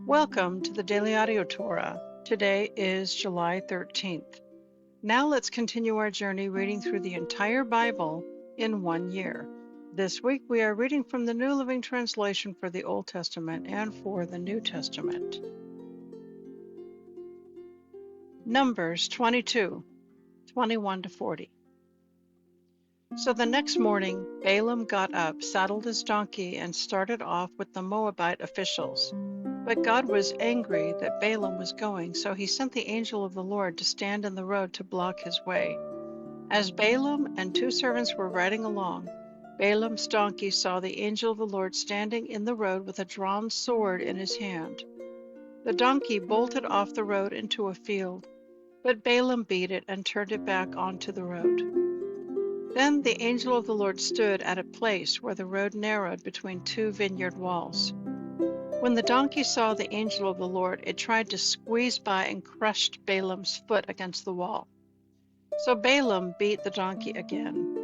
Welcome to the Daily Audio Torah. Today is July 13th. Now let's continue our journey reading through the entire Bible in 1 year. This week we are reading from the New Living Translation for the Old Testament and for the New Testament. Numbers 22, 21-40. So the next morning, Balaam got up, saddled his donkey, and started off with the Moabite officials. But God was angry that Balaam was going, so he sent the angel of the Lord to stand in the road to block his way. As Balaam and 2 servants were riding along, Balaam's donkey saw the angel of the Lord standing in the road with a drawn sword in his hand. The donkey bolted off the road into a field, but Balaam beat it and turned it back onto the road. Then the angel of the Lord stood at a place where the road narrowed between 2 vineyard walls. When the donkey saw the angel of the Lord, it tried to squeeze by and crushed Balaam's foot against the wall. So Balaam beat the donkey again.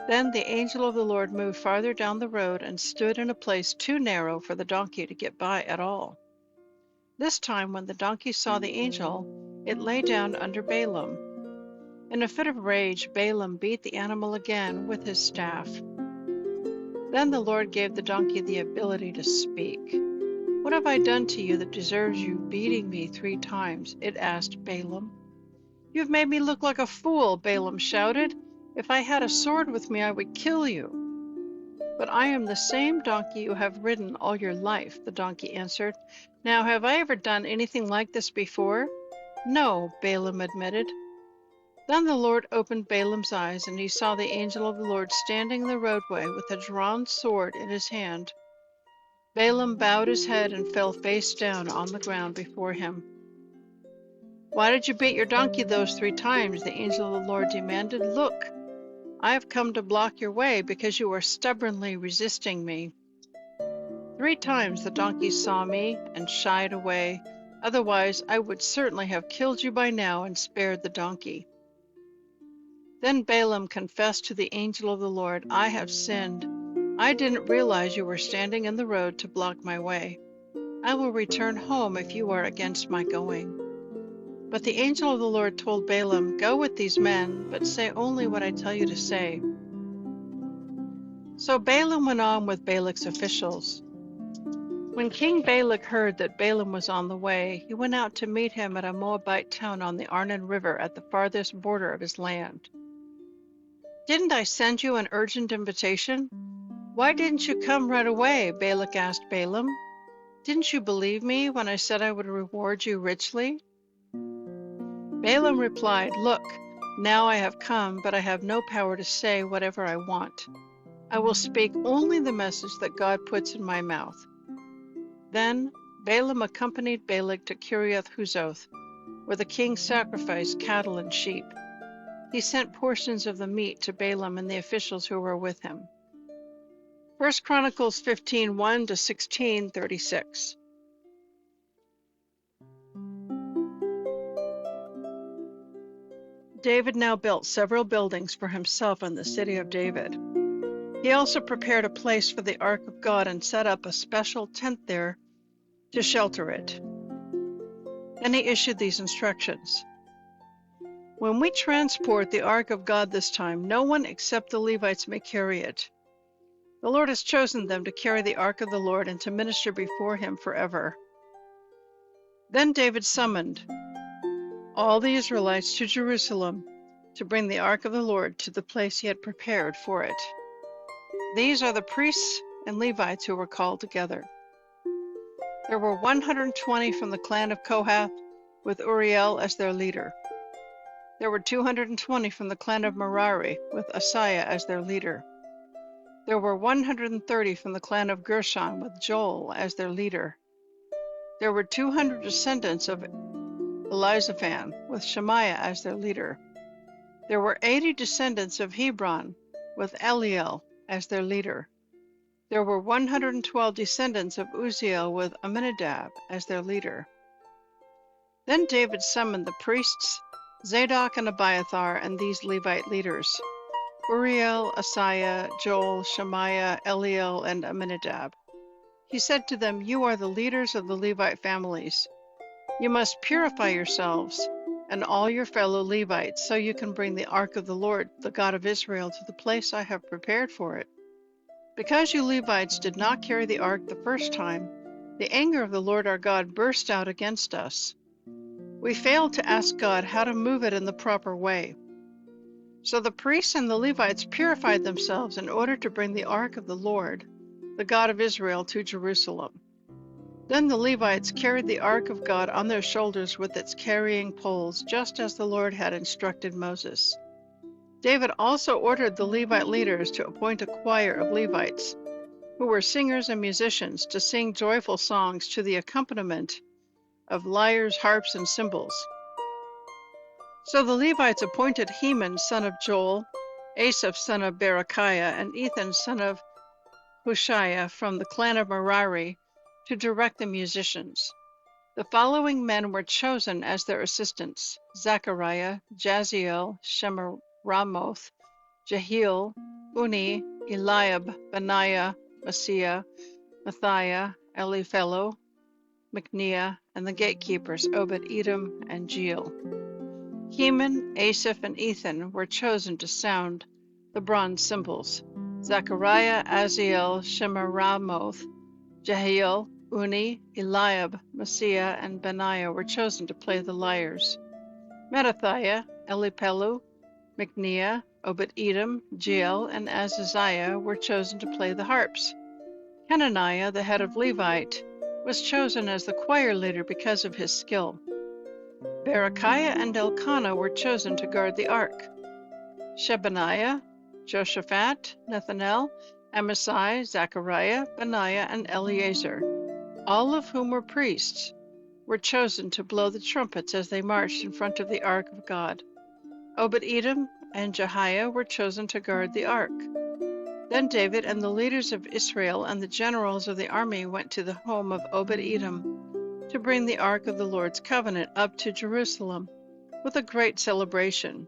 Then the angel of the Lord moved farther down the road and stood in a place too narrow for the donkey to get by at all. This time, when the donkey saw the angel, it lay down under Balaam. In a fit of rage, Balaam beat the animal again with his staff. Then the Lord gave the donkey the ability to speak. "What have I done to you that deserves you beating me 3 times?" it asked Balaam. "You've made me look like a fool," Balaam shouted. "If I had a sword with me, I would kill you." "But I am the same donkey you have ridden all your life," the donkey answered. "Now, have I ever done anything like this before?" "No," Balaam admitted. Then the Lord opened Balaam's eyes, and he saw the angel of the Lord standing in the roadway with a drawn sword in his hand. Balaam bowed his head and fell face down on the ground before him. "Why did you beat your donkey those 3 times?" the angel of the Lord demanded. "Look, I have come to block your way because you are stubbornly resisting me." 3 times the donkey saw me and shied away. Otherwise, I would certainly have killed you by now and spared the donkey. Then Balaam confessed to the angel of the Lord, "I have sinned. I didn't realize you were standing in the road to block my way. I will return home if you are against my going." But the angel of the Lord told Balaam, "Go with these men, but say only what I tell you to say." So Balaam went on with Balak's officials. When King Balak heard that Balaam was on the way, he went out to meet him at a Moabite town on the Arnon River at the farthest border of his land. "Didn't I send you an urgent invitation? Why didn't you come right away?" Balak asked Balaam. "Didn't you believe me when I said I would reward you richly?" Balaam replied, "Look, now I have come, but I have no power to say whatever I want. I will speak only the message that God puts in my mouth." Then Balaam accompanied Balak to Kiriath-Huzoth, where the king sacrificed cattle and sheep. He sent portions of the meat to Balaam and the officials who were with him. 1 Chronicles 15, 1-16, 36. David now built several buildings for himself in the city of David. He also prepared a place for the Ark of God and set up a special tent there to shelter it. Then he issued these instructions. "When we transport the Ark of God this time, no one except the Levites may carry it. The Lord has chosen them to carry the Ark of the Lord and to minister before him forever." Then David summoned all the Israelites to Jerusalem to bring the Ark of the Lord to the place he had prepared for it. These are the priests and Levites who were called together. There were 120 from the clan of Kohath, with Uriel as their leader. There were 220 from the clan of Merari, with Asaiah as their leader. There were 130 from the clan of Gershon, with Joel as their leader. There were 200 descendants of Elizaphan, with Shemaiah as their leader. There were 80 descendants of Hebron, with Eliel as their leader. There were 112 descendants of Uzziel, with Aminadab as their leader. Then David summoned the priests, Zadok and Abiathar, and these Levite leaders: Uriel, Asaiah, Joel, Shemaiah, Eliel, and Aminadab. He said to them, "You are the leaders of the Levite families. You must purify yourselves and all your fellow Levites, so you can bring the ark of the Lord, the God of Israel, to the place I have prepared for it. Because you Levites did not carry the ark the first time, the anger of the Lord our God burst out against us. We failed to ask God how to move it in the proper way. So the priests and the Levites purified themselves in order to bring the ark of the Lord, the God of Israel, to Jerusalem. Then the Levites carried the ark of God on their shoulders with its carrying poles, just as the Lord had instructed Moses. David also ordered the Levite leaders to appoint a choir of Levites, who were singers and musicians, to sing joyful songs to the accompaniment of lyres, harps, and cymbals. So the Levites appointed Heman, son of Joel, Asaph, son of Berechiah, and Ethan, son of Hushiah, from the clan of Merari, to direct the musicians. The following men were chosen as their assistants: Zechariah, Jaziel, Shemiramoth, Jehiel, Uni, Eliab, Benaiah, Maaseiah, Matthiah, Eliphelo, Micniah, and the gatekeepers Obed-Edom and Jeiel. Heman, Asaph, and Ethan were chosen to sound the bronze cymbals. Zechariah, Aziel, Shemiramoth, Jehiel, Uni, Eliab, Maaseiah, and Benaiah were chosen to play the lyres. Matthiah, Eliphelo, Micniah, Obed-Edom, Jeiel, and Azaziah were chosen to play the harps. Hananiah, the head of Levite, was chosen as the choir leader because of his skill. Berechiah and Elkanah were chosen to guard the ark. Shebaniah, Joshaphat, Nethanel, Amasai, Zechariah, Benaiah, and Eleazar, all of whom were priests, were chosen to blow the trumpets as they marched in front of the ark of God. Obed-Edom and Jehiah were chosen to guard the ark. Then David and the leaders of Israel and the generals of the army went to the home of Obed-Edom to bring the ark of the Lord's covenant up to Jerusalem with a great celebration.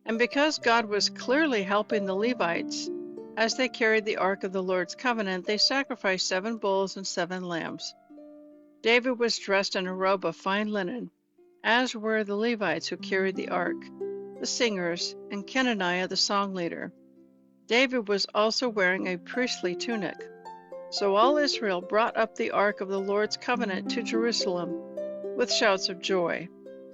And because God was clearly helping the Levites, as they carried the ark of the Lord's covenant, they sacrificed 7 bulls and 7 lambs. David was dressed in a robe of fine linen, as were the Levites who carried the ark, the singers, and Kenaniah the song leader. David was also wearing a priestly tunic. So all Israel brought up the ark of the Lord's covenant to Jerusalem with shouts of joy,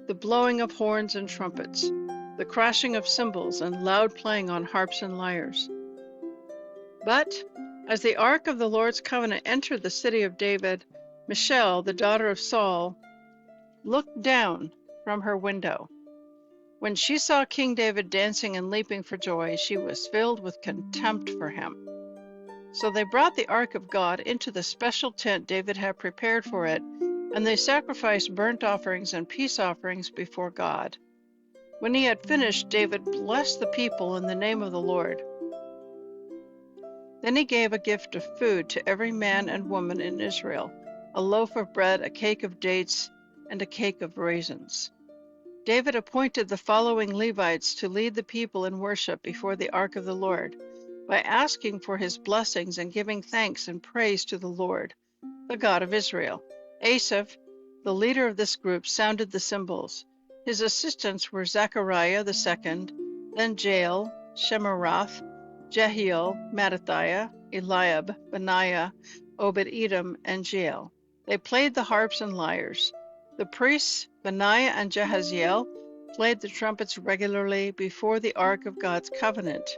the blowing of horns and trumpets, the crashing of cymbals, and loud playing on harps and lyres. But as the ark of the Lord's covenant entered the city of David, Michal, the daughter of Saul, looked down from her window. When she saw King David dancing and leaping for joy, she was filled with contempt for him. So they brought the ark of God into the special tent David had prepared for it, and they sacrificed burnt offerings and peace offerings before God. When he had finished, David blessed the people in the name of the Lord. Then he gave a gift of food to every man and woman in Israel, a loaf of bread, a cake of dates, and a cake of raisins. David appointed the following Levites to lead the people in worship before the ark of the Lord, by asking for his blessings and giving thanks and praise to the Lord, the God of Israel. Asaph, the leader of this group, sounded the cymbals. His assistants were Zechariah the second, then Jeiel, Shemiramoth, Jehiel, Mattithiah, Eliab, Benaiah, Obed-Edom, and Jeiel. They played the harps and lyres. The priests, Benaiah and Jahaziel, played the trumpets regularly before the ark of God's covenant.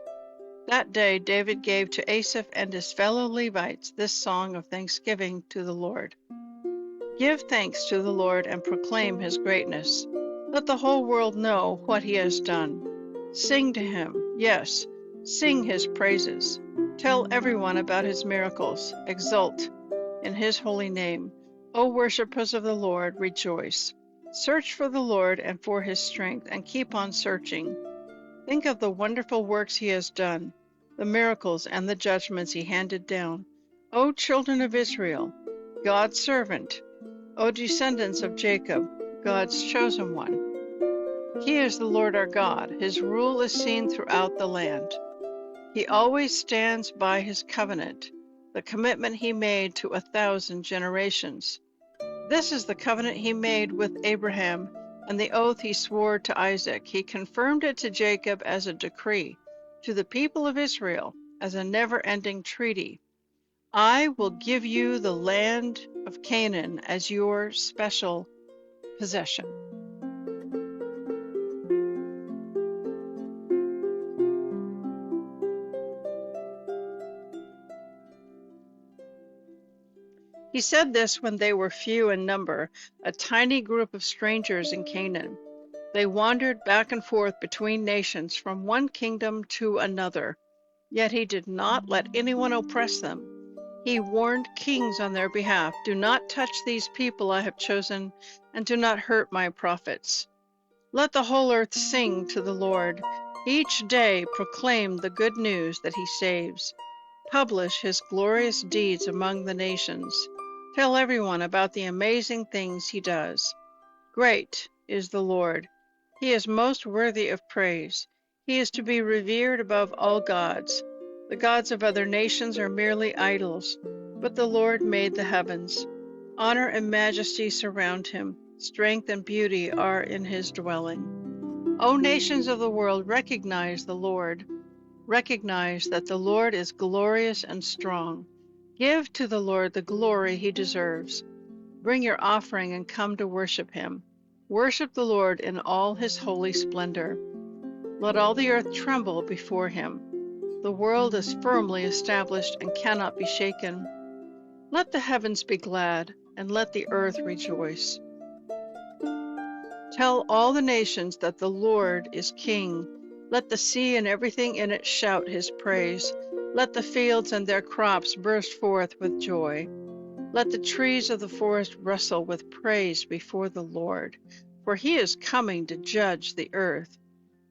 That day David gave to Asaph and his fellow Levites this song of thanksgiving to the Lord. Give thanks to the Lord and proclaim his greatness. Let the whole world know what he has done. Sing to him, yes, sing his praises. Tell everyone about his miracles. Exult in his holy name. O worshippers of the Lord, rejoice. Search for the Lord and for his strength, and keep on searching. Think of the wonderful works he has done, the miracles and the judgments he handed down. O children of Israel, God's servant, O descendants of Jacob, God's chosen one. He is the Lord our God. His rule is seen throughout the land. He always stands by his covenant, the commitment he made to 1,000 generations. This is the covenant he made with Abraham and the oath he swore to Isaac. He confirmed it to Jacob as a decree, to the people of Israel as a never-ending treaty. I will give you the land of Canaan as your special possession. He said this when they were few in number, a tiny group of strangers in Canaan. They wandered back and forth between nations from one kingdom to another. Yet he did not let anyone oppress them. He warned kings on their behalf, do not touch these people I have chosen, and do not hurt my prophets. Let the whole earth sing to the Lord. Each day proclaim the good news that he saves. Publish his glorious deeds among the nations. Tell everyone about the amazing things he does. Great is the Lord. He is most worthy of praise. He is to be revered above all gods. The gods of other nations are merely idols, but the Lord made the heavens. Honor and majesty surround him. Strength and beauty are in his dwelling. O nations of the world, recognize the Lord. Recognize that the Lord is glorious and strong. Give to the Lord the glory he deserves. Bring your offering and come to worship him. Worship the Lord in all his holy splendor. Let all the earth tremble before him. The world is firmly established and cannot be shaken. Let the heavens be glad, and let the earth rejoice. Tell all the nations that the Lord is king. Let the sea and everything in it shout his praise. Let the fields and their crops burst forth with joy. Let the trees of the forest rustle with praise before the Lord, for he is coming to judge the earth.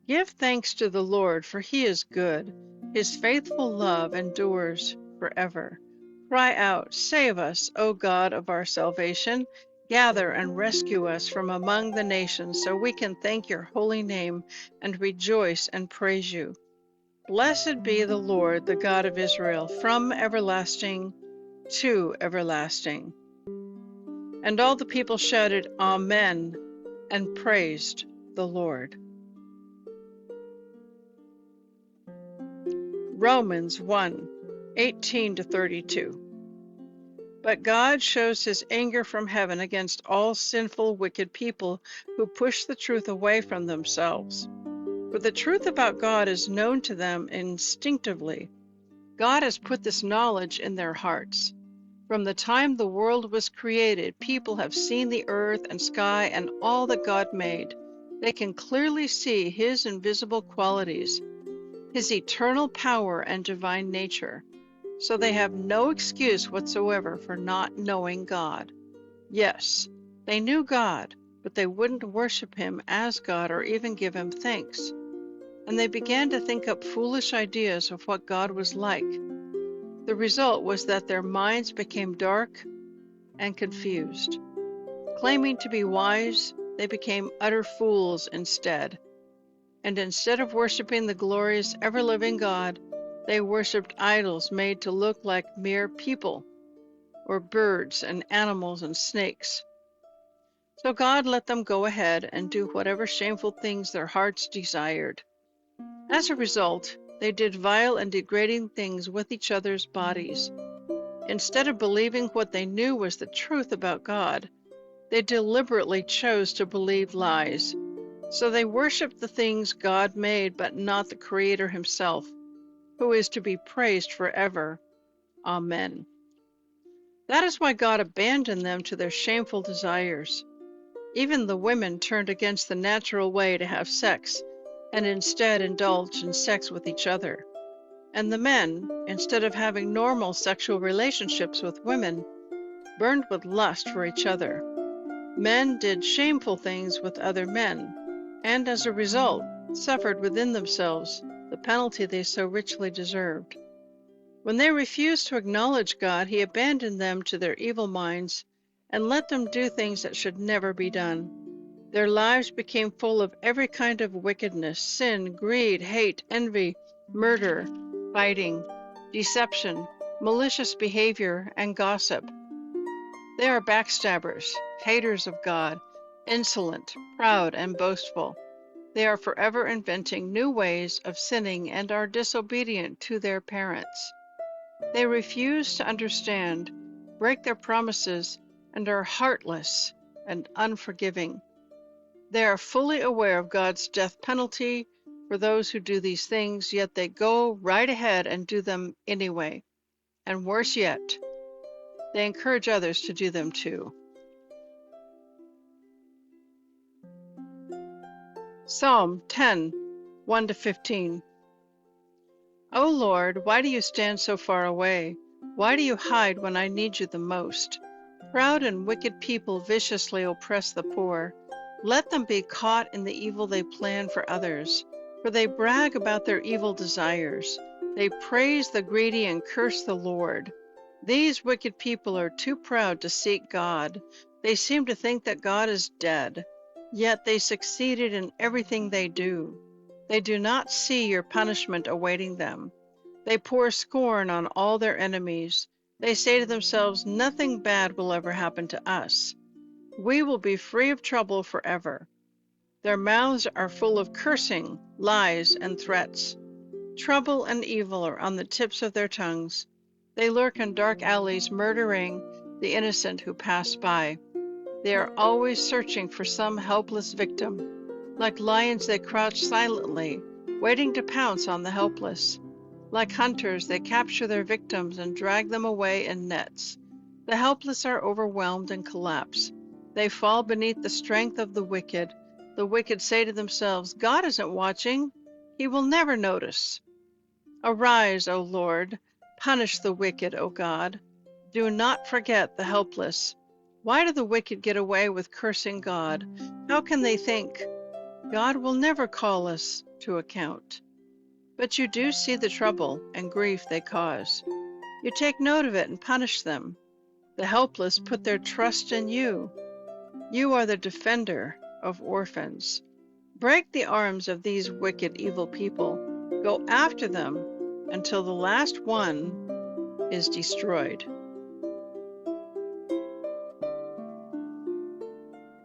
Give thanks to the Lord, for he is good. His faithful love endures forever. Cry out, save us, O God of our salvation. Gather and rescue us from among the nations, so we can thank your holy name and rejoice and praise you. Blessed be the Lord, the God of Israel, from everlasting to everlasting. And all the people shouted, Amen, and praised the Lord. Romans 1:18-32. But God shows his anger from heaven against all sinful, wicked people who push the truth away from themselves. For the truth about God is known to them instinctively. God has put this knowledge in their hearts. From the time the world was created, people have seen the earth and sky and all that God made. They can clearly see his invisible qualities, his eternal power and divine nature. So they have no excuse whatsoever for not knowing God. Yes, they knew God, but they wouldn't worship him as God or even give him thanks. And they began to think up foolish ideas of what God was like. The result was that their minds became dark and confused. Claiming to be wise, they became utter fools instead. And instead of worshiping the glorious, ever-living God, they worshipped idols made to look like mere people, or birds and animals and snakes. So God let them go ahead and do whatever shameful things their hearts desired. As a result, they did vile and degrading things with each other's bodies. Instead of believing what they knew was the truth about God, they deliberately chose to believe lies. So they worshiped the things God made, but not the Creator himself, who is to be praised forever. Amen. That is why God abandoned them to their shameful desires. Even the women turned against the natural way to have sex, and instead indulged in sex with each other. And the men, instead of having normal sexual relationships with women, burned with lust for each other. Men did shameful things with other men, and as a result, suffered within themselves the penalty they so richly deserved. When they refused to acknowledge God, he abandoned them to their evil minds and let them do things that should never be done. Their lives became full of every kind of wickedness, sin, greed, hate, envy, murder, fighting, deception, malicious behavior, and gossip. They are backstabbers, haters of God, insolent, proud, and boastful. They are forever inventing new ways of sinning and are disobedient to their parents. They refuse to understand, break their promises, and are heartless and unforgiving. They are fully aware of God's death penalty for those who do these things, yet they go right ahead and do them anyway. And worse yet, they encourage others to do them too. Psalm 10, 1-15. O Lord, why do you stand so far away? Why do you hide when I need you the most? Proud and wicked people viciously oppress the poor. Let them be caught in the evil they plan for others, for they brag about their evil desires. They praise the greedy and curse the Lord. These wicked people are too proud to seek God. They seem to think that God is dead, yet they succeeded in everything they do. They do not see your punishment awaiting them. They pour scorn on all their enemies. They say to themselves, nothing bad will ever happen to us. We will be free of trouble forever. Their mouths are full of cursing, lies, and threats. Trouble and evil are on the tips of their tongues. They lurk in dark alleys, murdering the innocent who pass by. They are always searching for some helpless victim. Like lions, they crouch silently, waiting to pounce on the helpless. Like hunters, they capture their victims and drag them away in nets. The helpless are overwhelmed and collapse. They fall beneath the strength of the wicked. The wicked say to themselves, God isn't watching. He will never notice. Arise, O Lord. Punish the wicked, O God. Do not forget the helpless. Why do the wicked get away with cursing God? How can they think, God will never call us to account? But you do see the trouble and grief they cause. You take note of it and punish them. The helpless put their trust in you. You are the defender of orphans. Break the arms of these wicked, evil people. Go after them until the last one is destroyed.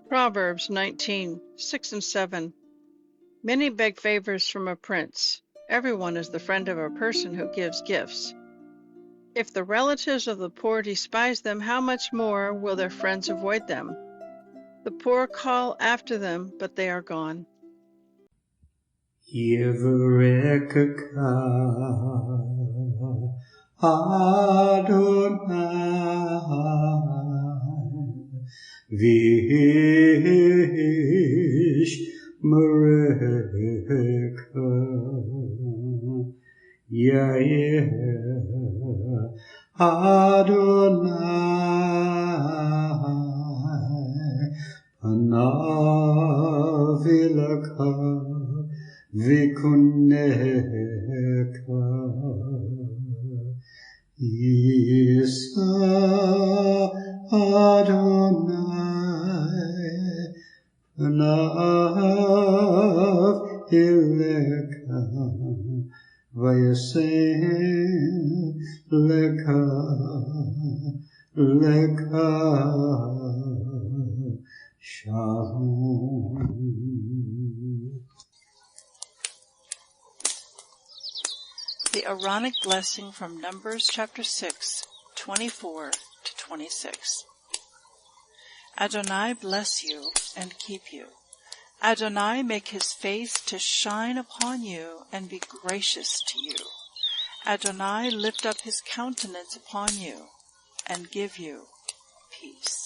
Proverbs 19, 6 and 7. Many beg favors from a prince. Everyone is the friend of a person who gives gifts. If the relatives of the poor despise them, how much more will their friends avoid them? The poor call after them, but they are gone. Vish Mareka Yair Adonai Panavilaka Vikuneka Isa Adonai Panav Ileka Vayasem Leka Leka Shalom. The Aaronic blessing from Numbers chapter 6, 24-26. Adonai bless you and keep you. Adonai make his face to shine upon you and be gracious to you. Adonai lift up his countenance upon you and give you peace.